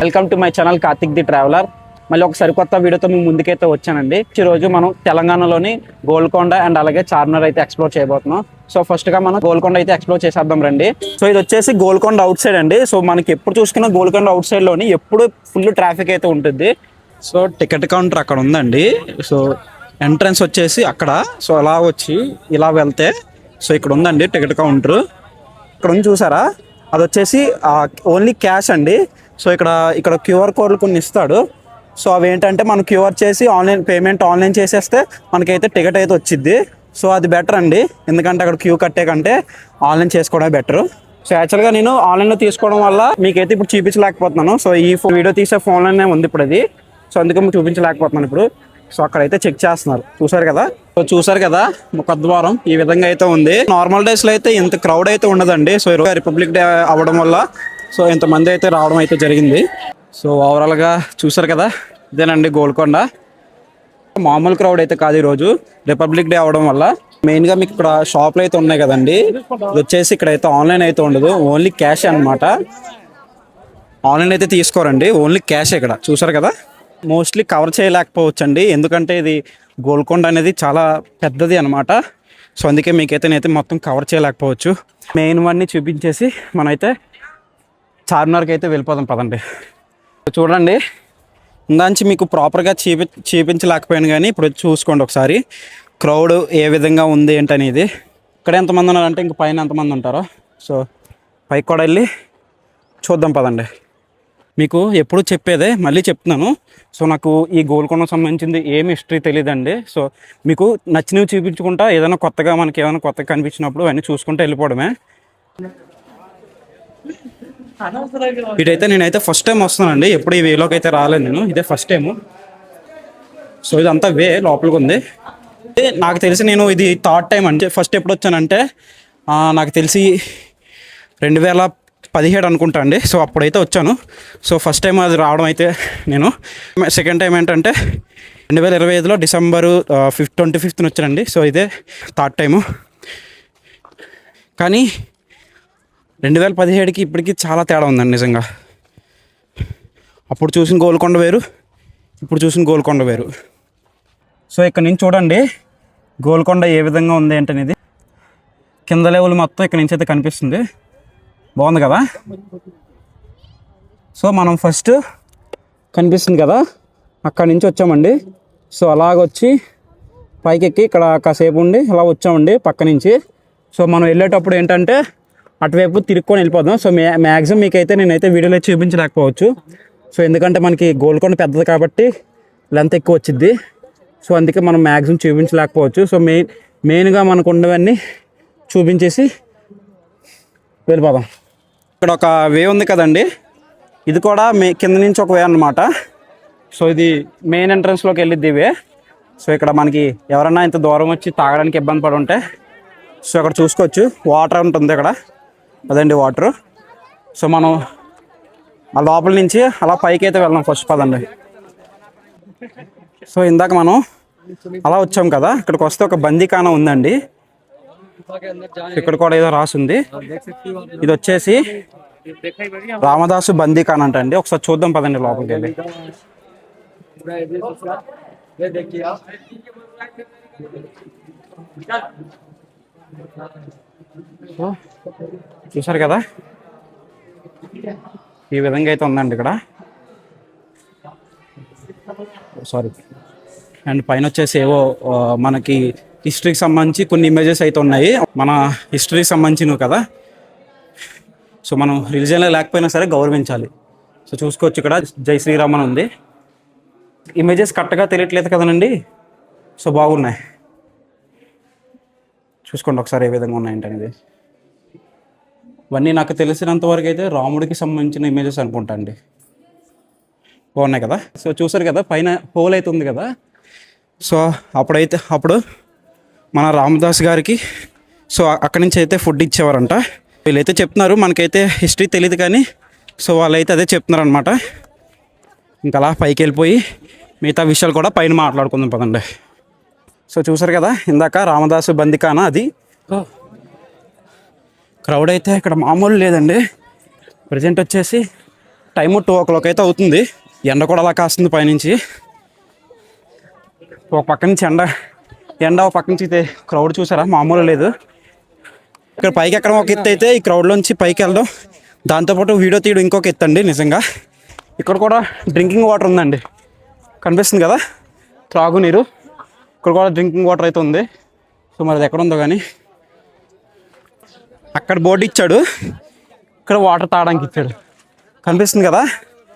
Welcome to my channel Karthik the traveller. మళ్ళీ ఒక సరికొత్త వీడియోతో మీ ముందుకైతే వచ్చానండి. ఈరోజు మనం తెలంగాణలోని గోల్కొండ అండ్ అలాగే చార్మినార్ అయితే ఎక్స్ప్లోర్ చేయబోతున్నాం. సో ఫస్ట్ గా మనం గోల్కొండ అయితే ఎక్స్ప్లోర్ చేసేద్దాం రండి. సో ఇది వచ్చేసి గోల్కొండ అవుట్ సైడ్ అండి. సో మనకి ఎప్పుడు చూసుకున్న గోల్కొండ అవుట్ సైడ్ లోని ఎప్పుడు ఫుల్ ట్రాఫిక్ అయితే ఉంటుంది. సో టికెట్ కౌంటర్ అక్కడ ఉందండి. సో ఎంట్రన్స్ వచ్చేసి అక్కడ. సో అలా వచ్చి ఇలా వెళ్తే సో ఇక్కడ ఉందండి టికెట్ కౌంటర్. ఇక్కడ ఉంది చూసారా, అది వచ్చేసి ఓన్లీ క్యాష్ అండి. సో ఇక్కడ క్యూఆర్ కోడ్లు కొన్ని ఇస్తాడు. సో అవి ఏంటంటే మనం క్యూఆర్ చేసి పేమెంట్ ఆన్లైన్ చేసేస్తే మనకైతే టికెట్ అయితే వచ్చింది. సో అది బెటర్ అండి, ఎందుకంటే అక్కడ క్యూ కట్టే కంటే ఆన్లైన్ చేసుకోవడమే బెటర్. సో యాక్చువల్గా నేను ఆన్లైన్లో తీసుకోవడం వల్ల మీకైతే ఇప్పుడు చూపించలేకపోతున్నాను. సో ఈ వీడియో తీసే ఫోన్లోనే ఉంది ఇప్పుడు అది. సో అందుకే మీకు చూపించలేకపోతున్నాను ఇప్పుడు. సో అక్కడైతే చెక్ చేస్తున్నారు, చూసారు కదా. సో చూసారు కదా ముఖద్వారం ఈ విధంగా అయితే ఉంది. నార్మల్ డేస్లో అయితే ఇంత క్రౌడ్ అయితే ఉండదండి. సో ఈరోజు రిపబ్లిక్ డే అవ్వడం వల్ల సో ఇంతమంది అయితే రావడం అయితే జరిగింది. సో ఓవరాల్గా చూసారు కదా, ఇదేనండి గోల్కొండ. మామూలు క్రౌడ్ అయితే కాదు ఈరోజు, రిపబ్లిక్ డే అవ్వడం వల్ల. మెయిన్గా మీకు ఇక్కడ షాపులు అయితే ఉన్నాయి కదండి, ఇది వచ్చేసి ఇక్కడ అయితే ఆన్లైన్ అయితే ఉండదు, ఓన్లీ క్యాష్ అనమాట. ఆన్లైన్ అయితే తీసుకోరండి, ఓన్లీ క్యాష్ ఇక్కడ. చూసారు కదా, మోస్ట్లీ కవర్ చేయలేకపోవచ్చు అండి, ఎందుకంటే ఇది గోల్కొండ అనేది చాలా పెద్దది అనమాట. సో అందుకే మీకైతే నేనైతే మొత్తం కవర్ చేయలేకపోవచ్చు. మెయిన్ వన్నీ చూపించేసి మనమైతే చార్మినార్కి అయితే వెళ్ళిపోదాం పదండి. చూడండి, ఇందాంచి మీకు ప్రాపర్గా చూపించలేకపోయాను, కానీ ఇప్పుడు చూసుకోండి ఒకసారి క్రౌడ్ ఏ విధంగా ఉంది ఏంటనేది. ఇక్కడ ఎంతమంది ఉన్నారంటే ఇంక పైన ఎంతమంది ఉంటారో. సో పైకి కూడా వెళ్ళి చూద్దాం పదండి. మీకు ఎప్పుడు చెప్పేదే మళ్ళీ చెప్తున్నాను. సో నాకు ఈ గోల్కొండకు సంబంధించింది ఏమి హిస్టరీ తెలియదండి. సో మీకు నచ్చినవి చూపించుకుంటా, ఏదైనా కొత్తగా మనకి ఏదైనా కొత్తగా కనిపించినప్పుడు అవన్నీ చూసుకుంటూ వెళ్ళిపోవడమే. ఇటైతే నేనైతే ఫస్ట్ టైం వస్తున్నానండి, ఎప్పుడు ఈ వేలోకి అయితే రాలేదు నేను, ఇదే ఫస్ట్ టైము. సో ఇదంతా వే లోపలికి ఉంది. నాకు తెలిసి నేను ఇది థర్డ్ టైం అంటే, ఫస్ట్ ఎప్పుడు వచ్చానంటే నాకు తెలిసి 2017 అనుకుంటా అండి. సో అప్పుడైతే వచ్చాను. సో ఫస్ట్ టైం అది రావడం అయితే నేను. సెకండ్ టైం ఏంటంటే 2025లో డిసెంబరు 25th వచ్చానండి. సో ఇదే థర్డ్ టైము. కానీ 2017కి ఇప్పటికి చాలా తేడా ఉందండి నిజంగా. అప్పుడు చూసిన గోల్కొండ వేరు, ఇప్పుడు చూసిన గోల్కొండ వేరు. సో ఇక్కడ నుంచి చూడండి గోల్కొండ ఏ విధంగా ఉంది ఏంటనేది. కింద లెవెల్ మొత్తం ఇక్కడ నుంచి అయితే కనిపిస్తుంది, బాగుంది కదా. సో మనం ఫస్ట్ కనిపిస్తుంది కదా అక్కడి నుంచి వచ్చామండి. సో అలాగొచ్చి పైకి ఎక్కి ఇక్కడ కాసేపు ఉండి అలా వచ్చామండి పక్క నుంచి. సో మనం వెళ్ళేటప్పుడు ఏంటంటే అటువైపు తిరుక్కొని వెళ్ళిపోదాం. సో మ్యాక్సిమం మీకైతే నేనైతే వీడియోలో చూపించలేకపోవచ్చు. సో ఎందుకంటే మనకి గోల్కొండ పెద్దది కాబట్టి లెంత్ ఎక్కువ వచ్చింది. సో అందుకే మనం మ్యాక్సిమం చూపించలేకపోవచ్చు. సో మెయిన్గా మనకు ఉన్నవన్నీ చూపించేసి వెళ్ళిపోదాం. ఇక్కడ ఒక వే ఉంది కదండి, ఇది కూడా కింద నుంచి ఒక వే అన్నమాట. సో ఇది మెయిన్ ఎంట్రన్స్లోకి వెళ్ళిద్ది వే. సో ఇక్కడ మనకి ఎవరన్నా ఇంత దూరం వచ్చి తాగడానికి ఇబ్బంది పడి ఉంటే సో అక్కడ చూసుకోవచ్చు, వాటర్ ఉంటుంది అక్కడ, అదండి వాటరు. సో మనం ఆ లోపల నుంచి అలా పైకి అయితే వెళ్దాం ఫస్ట్ పదండి. సో ఇందాక మనం అలా వచ్చాం కదా, ఇక్కడికి వస్తే ఒక బందీఖానా ఉందండి. ఇక్కడ కూడా ఏదో రాసింది, ఇది వచ్చేసి రామదాసు బందీఖానా అంటండి. ఒకసారి చూద్దాం పదండి లోపలికి వెళ్ళి. చూసారు కదా ఈ విధంగా అయితే ఉందండి ఇక్కడ. సారీ. అండ్ పైన వచ్చేసి ఏవో మనకి హిస్టరీకి సంబంధించి కొన్ని ఇమేజెస్ అయితే ఉన్నాయి, మన హిస్టరీకి సంబంధించినవి కదా. సో మనం రిలీజియన్లో లేకపోయినా సరే గౌరవించాలి. సో చూసుకోవచ్చు ఇక్కడ జై శ్రీరామ్ అని ఉంది. ఇమేజెస్ కరెక్ట్గా తెలియట్లేదు కదనండి. సో బాగున్నాయి, చూసుకోండి ఒకసారి ఏ విధంగా ఉన్నాయంటే. ఇవన్నీ నాకు తెలిసినంత వరకు అయితే రాముడికి సంబంధించిన ఇమేజెస్ అనుకుంటా అండి. బాగున్నాయి కదా. సో చూసారు కదా పైన హోల్ అయితే ఉంది కదా. సో అప్పుడు మన రామదాస్ గారికి సో అక్కడి నుంచి అయితే ఫుడ్ ఇచ్చేవారంట. వీళ్ళైతే చెప్తున్నారు, మనకైతే హిస్టరీ తెలియదు కానీ సో వాళ్ళైతే అదే చెప్తున్నారు అనమాట. ఇంకా అలా పైకి వెళ్ళిపోయి మిగతా విషయాలు కూడా పైన మాట్లాడుకుందాం పదండి. సో చూసారు కదా ఇందాక రామదాసు బందీఖానా అది. క్రౌడ్ అయితే ఇక్కడ మామూలు లేదండి. ప్రజెంట్ వచ్చేసి టైము 2 o'clock అయితే అవుతుంది. ఎండ కూడా అలా కాస్తుంది పైనుంచి. ఒక పక్క నుంచి ఎండ ఒక పక్క నుంచి అయితే క్రౌడ్ చూసారా, మామూలు లేదు. ఇక్కడ పైకి ఎక్కడం ఒక ఎత్తు అయితే, ఈ క్రౌడ్లోంచి పైకి వెళ్ళడం, దాంతోపాటు వీడియో తీయడం ఇంకొక ఎత్తు అండి నిజంగా. ఇక్కడ కూడా డ్రింకింగ్ వాటర్ ఉందండి, కనిపిస్తుంది కదా, త్రాగునీరు. ఇక్కడ కూడా డ్రింకింగ్ వాటర్ అయితే ఉంది. సో మరి అది ఎక్కడ ఉందో కానీ, అక్కడ బోర్డు ఇచ్చాడు, ఇక్కడ వాటర్ తాగడానికి ఇచ్చాడు, కనిపిస్తుంది కదా.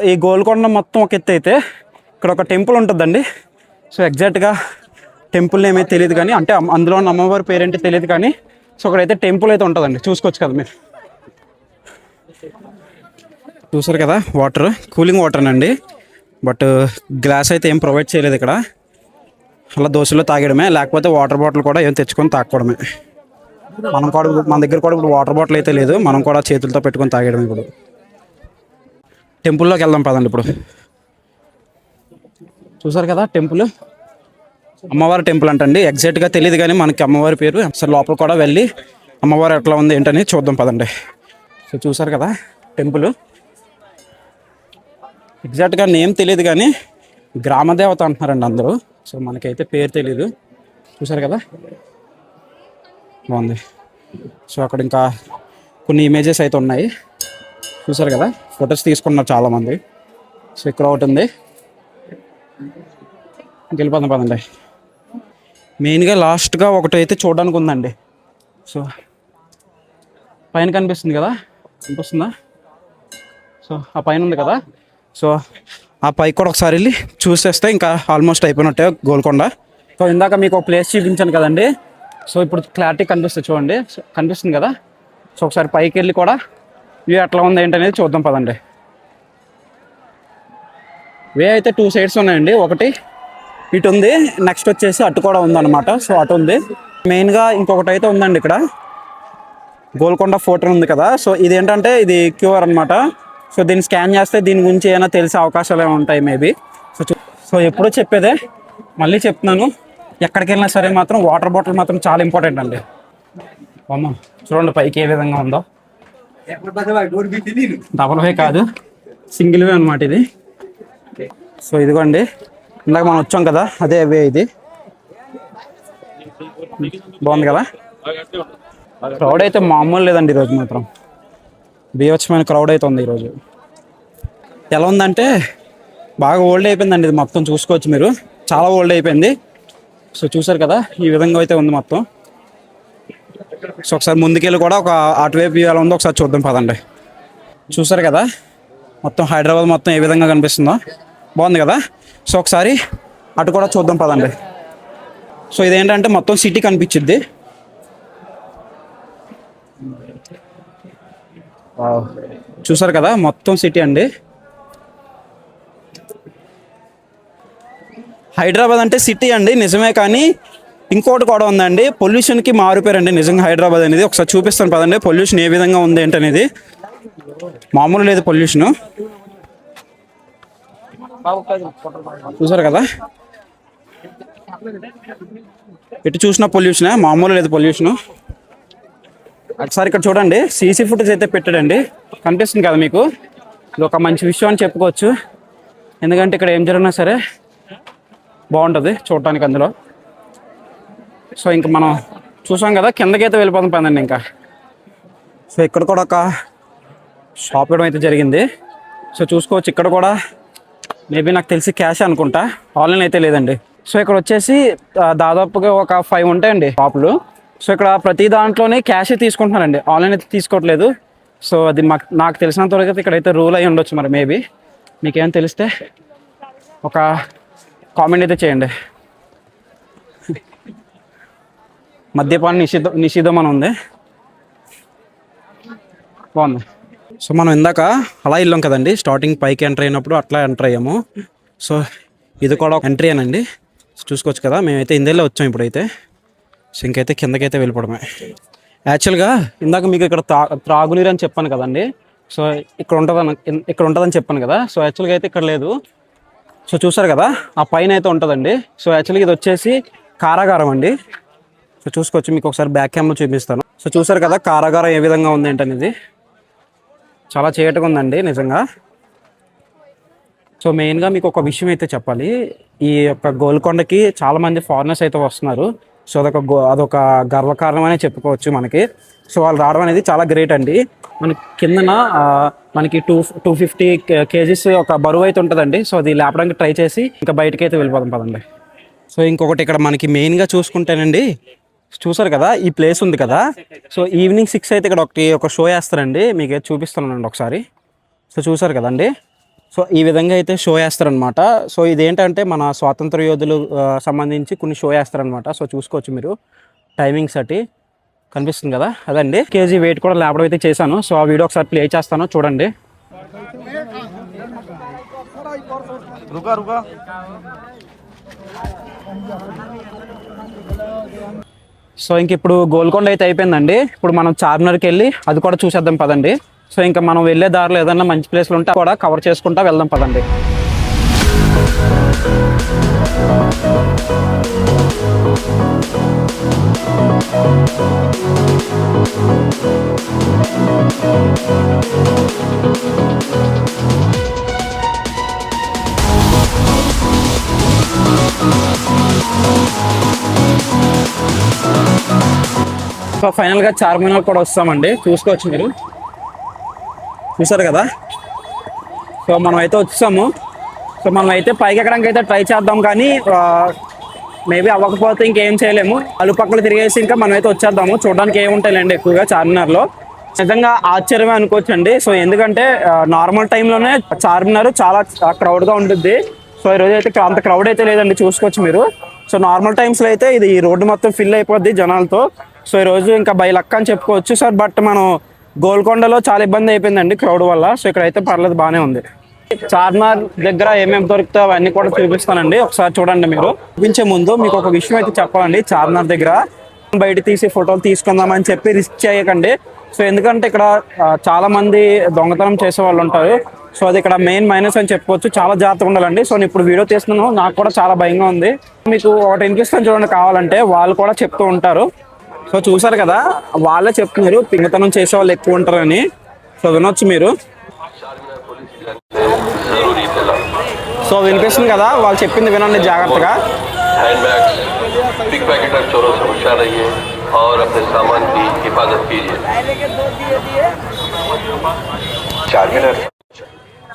ఈ గోల్కొండ మొత్తం ఒక ఎత్తు అయితే, ఇక్కడ ఒక టెంపుల్ ఉంటుందండి. సో ఎగ్జాక్ట్గా టెంపుల్ నేమ్ అయితే తెలియదు కానీ, అంటే అందులో ఉన్న అమ్మవారి పేరేంటి తెలియదు కానీ, సో అక్కడైతే టెంపుల్ అయితే ఉంటుందండి, చూసుకోవచ్చు కదా మీరు. చూసారు కదా వాటర్, కూలింగ్ వాటర్ అండి. బట్ గ్లాస్ అయితే ఏం ప్రొవైడ్ చేయలేదు ఇక్కడ. అలా దోశలో తాగడమే, లేకపోతే వాటర్ బాటిల్ కూడా ఏం తెచ్చుకొని తాగడమే. మన దగ్గర కూడా ఇప్పుడు వాటర్ బాటిల్ అయితే లేదు, మనం కూడా చేతులతో పెట్టుకొని తాగడం. ఇప్పుడు టెంపుల్లోకి వెళ్దాం పదండి. ఇప్పుడు చూసారు కదా టెంపుల్, అమ్మవారి టెంపుల్ అంటండి. ఎగ్జాక్ట్గా తెలియదు కానీ మనకి అమ్మవారి పేరు. అసలు లోపల కూడా వెళ్ళి అమ్మవారు ఎట్లా ఉంది ఏంటని చూద్దాం పదండి. సో చూసారు కదా టెంపుల్, ఎగ్జాక్ట్గా నేమ్ తెలియదు కానీ గ్రామదేవత అంటున్నారండి అందరూ. సో మనకైతే పేరు తెలీదు. చూసారు కదా బాగుంది. సో అక్కడ ఇంకా కొన్ని ఇమేజెస్ అయితే ఉన్నాయి, చూసారు కదా, ఫొటోస్ తీసుకున్నారు చాలామంది. సో ఇక్కడ ఒకటి ఉంది, వెళ్ళిపోదాం పదండి. మెయిన్గా లాస్ట్గా ఒకటి అయితే చూడడానికి ఉందండి. సో పైన కనిపిస్తుంది కదా, కనిపిస్తుందా? సో ఆ పైన ఉంది కదా, సో ఆ పైకి కూడా ఒకసారి వెళ్ళి చూసేస్తే ఇంకా ఆల్మోస్ట్ అయిపోయినట్టే గోల్కొండ. సో ఇందాక మీకు ఒక ప్లేస్ చూపించాను కదండి, సో ఇప్పుడు క్లారిటీ కనిపిస్తుంది చూడండి, కనిపిస్తుంది కదా. సో ఒకసారి పైకి వెళ్ళి కూడా వ్యూ ఎట్లా ఉంది ఏంటనేది చూద్దాం పదండి. వే అయితే 2 sides ఉన్నాయండి, ఒకటి ఇటు ఉంది, నెక్స్ట్ వచ్చేసి అటు కూడా ఉందన్నమాట. సో అటు ఉంది. మెయిన్గా ఇంకొకటి అయితే ఉందండి ఇక్కడ, గోల్కొండ ఫోర్ట్ ఉంది కదా. సో ఇది ఏంటంటే ఇది క్యూఆర్ అనమాట. సో దీన్ని స్కాన్ చేస్తే దీని గురించి ఏమైనా తెలిసే అవకాశాలు ఏమైనా ఉంటాయి మేబీ. సో ఎప్పుడూ చెప్పేదే, మళ్ళీ చెప్తున్నాను, ఎక్కడికి వెళ్ళినా సరే మాత్రం వాటర్ బాటిల్ మాత్రం చాలా ఇంపార్టెంట్ అండి. అమ్మ చూడండి పైకి ఏ విధంగా ఉందో. డబల్ వే కాదు, సింగిల్ వే అనమాట ఇది. సో ఇదిగోండి, ఇందాక మనం వచ్చాం కదా అదే వే ఇది. బాగుంది కదా. క్రౌడ్ అయితే మామూలు లేదండి ఈరోజు మాత్రం, బీభత్సమైన క్రౌడ్ అయితే ఉంది ఈరోజు. ఎలా ఉందంటే బాగా ఓల్డ్ అయిపోయిందండి ఇది మొత్తం, చూసుకోవచ్చు మీరు, చాలా ఓల్డ్ అయిపోయింది. సో చూసారు కదా ఈ విధంగా అయితే ఉంది మొత్తం. సో ఒకసారి ముందుకెళ్ళి కూడా ఒక అటువైపు ఎలా ఉందో ఒకసారి చూద్దాం పదండి. చూసారు కదా మొత్తం హైదరాబాద్ మొత్తం ఏ విధంగా కనిపిస్తుందో, బాగుంది కదా. సో ఒకసారి అటు కూడా చూద్దాం పదండి. సో ఇదేంటంటే మొత్తం సిటీ కనిపించిద్ది. చూసారు కదా మొత్తం సిటీ అండి. హైదరాబాద్ అంటే సిటీ అండి నిజమే, కానీ ఇంకోటి కూడా ఉందండి, పొల్యూషన్కి మారిపోయారండి నిజంగా హైదరాబాద్ అనేది. ఒకసారి చూపిస్తాను పదండి పొల్యూషన్ ఏ విధంగా ఉంది ఏంటనేది. మామూలు లేదు పొల్యూషన్, చూసారు కదా. ఎటు చూసినా పొల్యూషనే, మామూలు లేదు పొల్యూషను. ఒకసారి ఇక్కడ చూడండి, సీసీ ఫుటేజ్ అయితే పెట్టాడండి, కనిపిస్తుంది కదా మీకు. ఇది ఒక మంచి విషయం అని చెప్పుకోవచ్చు, ఎందుకంటే ఇక్కడ ఏం జరిగినా సరే బాగుంటుంది చూడటానికి అందులో. సో ఇంకా మనం చూసాం కదా, కిందకైతే వెళ్ళిపోతాం పదండి ఇంకా. సో ఇక్కడ కూడా ఒక షాప్ ఇవ్వడం అయితే జరిగింది. సో చూసుకోవచ్చు, ఇక్కడ కూడా మేబీ నాకు తెలిసి క్యాష్ అనుకుంటా, ఆన్లైన్ అయితే లేదండి. సో ఇక్కడ వచ్చేసి దాదాపుగా ఒక 5 ఉంటాయండి షాపులు. సో ఇక్కడ ప్రతి దాంట్లోనే క్యాషే తీసుకుంటున్నారండి, ఆన్లైన్ అయితే తీసుకోవట్లేదు. సో అది నాకు తెలిసినంత వరకు అయితే ఇక్కడైతే రూల్ అయ్యి ఉండొచ్చు మరి. మేబీ మీకేం తెలిస్తే ఒక కామెంట్ అయితే చేయండి. మద్యపాన నిషిద్ధం అని ఉంది, బాగుంది. సో మనం ఇందాక అలా వెళ్ళాం కదండి, స్టార్టింగ్ పైకి ఎంటర్ అయినప్పుడు అట్లా ఎంటర్ అయ్యాము. సో ఇది కూడా ఎంట్రీ అనండి, చూసుకోవచ్చు కదా. మేమైతే ఇందేళ్ళే వచ్చాం ఇప్పుడైతే. సో ఇంకైతే కిందకైతే వెళ్ళిపోవడమే. యాక్చువల్గా ఇందాక మీకు ఇక్కడ త్రాగునీరు అని చెప్పాను కదండి. సో ఇక్కడ ఉంటుందని చెప్పాను కదా. సో యాక్చువల్గా అయితే ఇక్కడ లేదు. సో చూసారు కదా ఆ పైన అయితే ఉంటుందండి. సో యాక్చువల్గా ఇది వచ్చేసి కారాగారం అండి. సో చూసుకోవచ్చు, మీకు ఒకసారి బ్యాక్ క్యామ్లో చూపిస్తాను. సో చూసారు కదా కారాగారం ఏ విధంగా ఉంది ఏంటనేది, చాలా చీకటిగా ఉందండి నిజంగా. సో మెయిన్గా మీకు ఒక విషయం అయితే చెప్పాలి. ఈ యొక్క గోల్కొండకి చాలా మంది ఫారినర్స్ అయితే వస్తున్నారు. సో అదొక గర్వకారణం అనే చెప్పుకోవచ్చు మనకి. సో వాళ్ళు రావడం అనేది చాలా గ్రేట్ అండి. మనకి కిందన మనకి 250 kgs ఒక బరువు అయితే ఉంటుందండి. సో అది లేపడానికి ట్రై చేసి ఇంకా బయటకి అయితే వెళ్ళిపోదాం పదండి. సో ఇంకొకటి ఇక్కడ మనకి మెయిన్గా చూసుకుంటేనండి, చూసారు కదా ఈ ప్లేస్ ఉంది కదా. సో ఈవినింగ్ 6 అయితే ఇక్కడ ఒక షో వేస్తారండి. మీకు అయితే చూపిస్తున్నానండి ఒకసారి. సో చూసారు కదండి. సో ఈ విధంగా అయితే షో వేస్తారనమాట. సో ఇదేంటంటే మన స్వాతంత్ర యోధులు సంబంధించి కొన్ని షో వేస్తారనమాట. సో చూసుకోవచ్చు మీరు టైమింగ్స్ అట్టి కనిపిస్తుంది కదా, అదండి. కేజీ వెయిట్ కూడా లేపడం అయితే చేశాను. సో ఆ వీడియో ఒకసారి ప్లే చేస్తాను చూడండి. సో ఇంక ఇప్పుడు గోల్కొండ అయితే అయిపోయిందండి. ఇప్పుడు మనం చార్మినార్కి వెళ్ళి అది కూడా చూసేద్దాం పదండి. సో ఇంకా మనం వెళ్ళే దారిలో ఏదన్నా మంచి ప్లేస్లు ఉంటే కూడా కవర్ చేసుకుంటా వెళ్దాం పదండి. సో ఫైనల్గా చార్మినార్ కూడా వస్తామండి. చూసుకోవచ్చు మీరు, చూసారు కదా. సో మనం అయితే వచ్చాము. సో మనం అయితే పైకి ఎక్కడానికి అయితే ట్రై చేద్దాం, కానీ మేబీ అవ్వకపోతే ఇంకేం చేయలేము. అలుపక్కలు తిరిగేసి ఇంకా మనం అయితే వచ్చేద్దాము. చూడడానికి ఏముంటాయిలేండి ఎక్కువగా చార్మినార్లో. నిజంగా ఆశ్చర్యమే అనుకోవచ్చు అండి. సో ఎందుకంటే నార్మల్ టైంలోనే చార్మినార్ చాలా క్రౌడ్గా ఉంటుంది. సో ఈరోజు అయితే అంత క్రౌడ్ అయితే లేదండి, చూసుకోవచ్చు మీరు. సో నార్మల్ టైమ్స్లో అయితే ఇది రోడ్డు మొత్తం ఫిల్ అయిపోద్ది జనాలతో. సో ఈరోజు ఇంకా బై లక్ అని చెప్పుకోవచ్చు సార్. బట్ మనం గోల్కొండలో చాలా ఇబ్బంది అయిపోయిందండి క్రౌడ్ వల్ల. సో ఇక్కడైతే పర్లేదు, బాగానే ఉంది. చార్మినార్ దగ్గర ఏమేమి దొరుకుతాయో అవన్నీ కూడా చూపిస్తానండి, ఒకసారి చూడండి మీరు. చూపించే ముందు మీకు ఒక విషయం అయితే చెప్పాలండి. చార్మినార్ దగ్గర బయట తీసి ఫోటోలు తీసుకుందామని చెప్పి రిస్క్ చేయకండి. సో ఎందుకంటే ఇక్కడ చాలా మంది దొంగతనం చేసే వాళ్ళు ఉంటారు. సో అది ఇక్కడ మెయిన్ మైనస్ అని చెప్పుకోవచ్చు. చాలా జాగ్రత్తగా ఉండాలండి. సో నేను ఇప్పుడు వీడియో తీస్తున్నాను, నాకు కూడా చాలా భయంగా ఉంది. మీకు ఒకటి వినిపిస్తాను చూడండి, కావాలంటే వాళ్ళు కూడా చెప్తూ ఉంటారు. సో చూసారు కదా, వాళ్ళే చెప్తున్నారు దొంగతనం చేసే వాళ్ళు ఎక్కువ ఉంటారని. సో వినొచ్చు మీరు. సో వినిపిస్తుంది కదా, వాళ్ళు చెప్పింది వినండి జాగ్రత్తగా.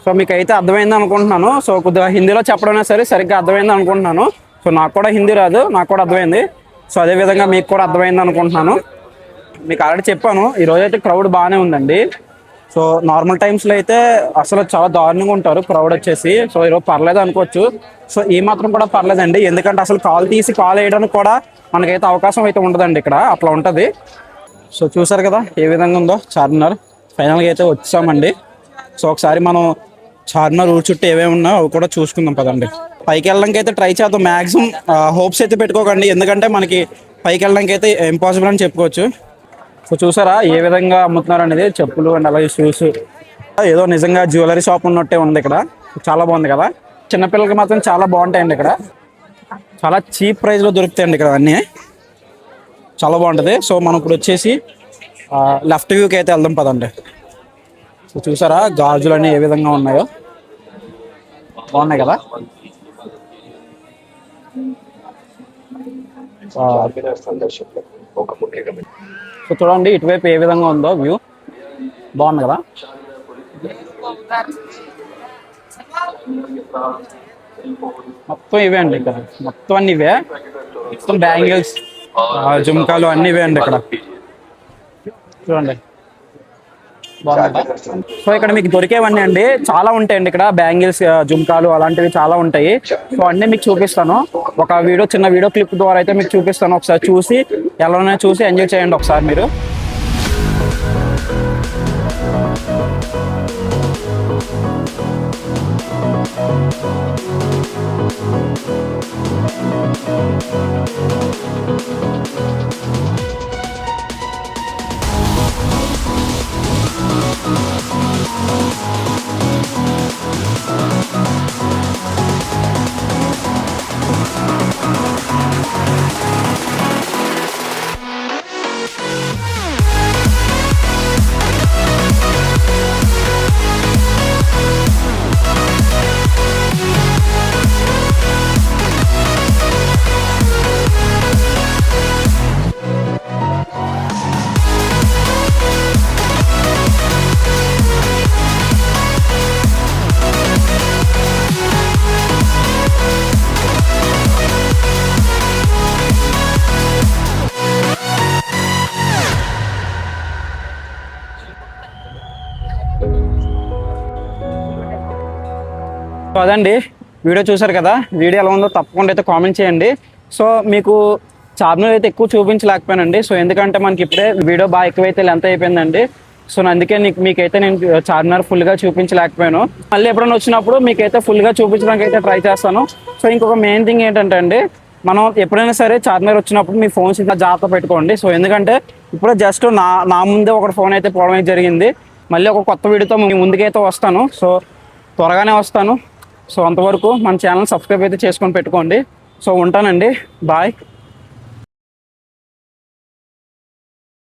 సో మీకు అయితే అర్థమైంది అనుకుంటున్నాను. సో కొద్దిగా హిందీలో చెప్పడమైనా సరే సరిగ్గా అర్థమైంది అనుకుంటున్నాను. సో నాకు కూడా హిందీ రాదు, నాకు కూడా అర్థమైంది. సో అదేవిధంగా మీకు కూడా అర్థమైంది అనుకుంటున్నాను. మీకు ఆల్రెడీ చెప్పాను, ఈరోజు అయితే క్రౌడ్ బాగానే ఉందండి. సో నార్మల్ టైమ్స్లో అయితే అసలు చాలా దారుణంగా ఉంటారు క్రౌడ్ వచ్చేసి. సో ఈరోజు పర్లేదు అనుకోవచ్చు. సో ఈ మాత్రం కూడా పర్లేదండి, ఎందుకంటే అసలు కాల్ తీసి కాల్ వేయడానికి కూడా మనకైతే అవకాశం అయితే ఉండదండి ఇక్కడ, అట్లా ఉంటుంది. సో చూసారు కదా ఏ విధంగా ఉందో చార్మినార్. ఫైనల్గా అయితే వచ్చామండి. సో ఒకసారి మనం చార్మినార్ ఊరు చుట్టూ ఏమేమి ఉన్నాయో అవి కూడా చూసుకుందాం పదండి. పైకి వెళ్ళడానికి అయితే ట్రై చేద్దాం. మ్యాక్సిమం హోప్స్ అయితే పెట్టుకోకండి, ఎందుకంటే మనకి పైకి వెళ్ళడానికి అయితే ఇంపాసిబుల్ అని చెప్పుకోవచ్చు. సో చూసారా ఏ విధంగా అమ్ముతున్నారు అనేది, చెప్పులు అండ్ అలాగే షూస్. ఏదో నిజంగా జ్యువెలరీ షాప్ ఉన్నట్టే ఉంది ఇక్కడ. చాలా బాగుంది కదా. చిన్నపిల్లలకి మాత్రం చాలా బాగుంటాయండి ఇక్కడ. చాలా చీప్ ప్రైస్లో దొరుకుతాయండి ఇక్కడ అన్నీ, చాలా బాగుంటుంది. సో మనం ఇప్పుడు వచ్చేసి లెఫ్ట్ వ్యూకి అయితే వెళ్దాం పదండి. సో చూసారా గాజులు అన్నీ ఏ విధంగా ఉన్నాయో, బాగున్నాయి కదా. సో చూడండి ఇటువైపు ఏ విధంగా ఉందో వ్యూ, బాగుంది కదా. మొత్తం ఇవే అండి ఇక్కడ, మొత్తం అన్ని ఇవే. మొత్తం బ్యాంగిల్స్, జుమ్కాలు అన్ని ఇవే అండి ఇక్కడ. చూడండి బాగుంది. సో ఇక్కడ మీకు దొరికేవన్నీ అండి చాలా ఉంటాయండి ఇక్కడ. బ్యాంగిల్స్, జుమ్కాలు అలాంటివి చాలా ఉంటాయి. సో అన్నీ మీకు చూపిస్తాను. ఒక వీడియో, చిన్న వీడియో క్లిప్ ద్వారా అయితే మీకు చూపిస్తాను. ఒకసారి చూసి ఎలా చూసి ఎంజాయ్ చేయండి ఒకసారి మీరు. అదండి, వీడియో చూసారు కదా. వీడియో ఎలా ఉందో తప్పకుండా అయితే కామెంట్ చేయండి. సో మీకు చార్మినార్ అయితే ఎక్కువ చూపించలేకపోయానండి. సో ఎందుకంటే మనకి ఇప్పుడే వీడియో బాగా ఎక్కువైతే లెంత్ అయిపోయిందండి. సో అందుకే మీకైతే నేను చార్మినార్ ఫుల్గా చూపించలేకపోయాను. మళ్ళీ ఎప్పుడైనా వచ్చినప్పుడు మీకైతే ఫుల్గా చూపించడానికి అయితే ట్రై చేస్తాను. సో ఇంకొక మెయిన్ థింగ్ ఏంటంటే అండి, మనం ఎప్పుడైనా సరే చార్మినార్ వచ్చినప్పుడు మీ ఫోన్స్ ఇంకా జాగ్రత్త పెట్టుకోండి. సో ఎందుకంటే ఇప్పుడు జస్ట్ నా ముందే ఒక ఫోన్ అయితే పోవడం అయితే జరిగింది. మళ్ళీ ఒక కొత్త వీడియోతో మీ ముందుకైతే వస్తాను. సో త్వరగానే వస్తాను. సో అంతవరకు మన ఛానల్ సబ్స్క్రైబ్ అయితే చేసుకొని పెట్టుకోండి. సో ఉంటానండి, బాయ్.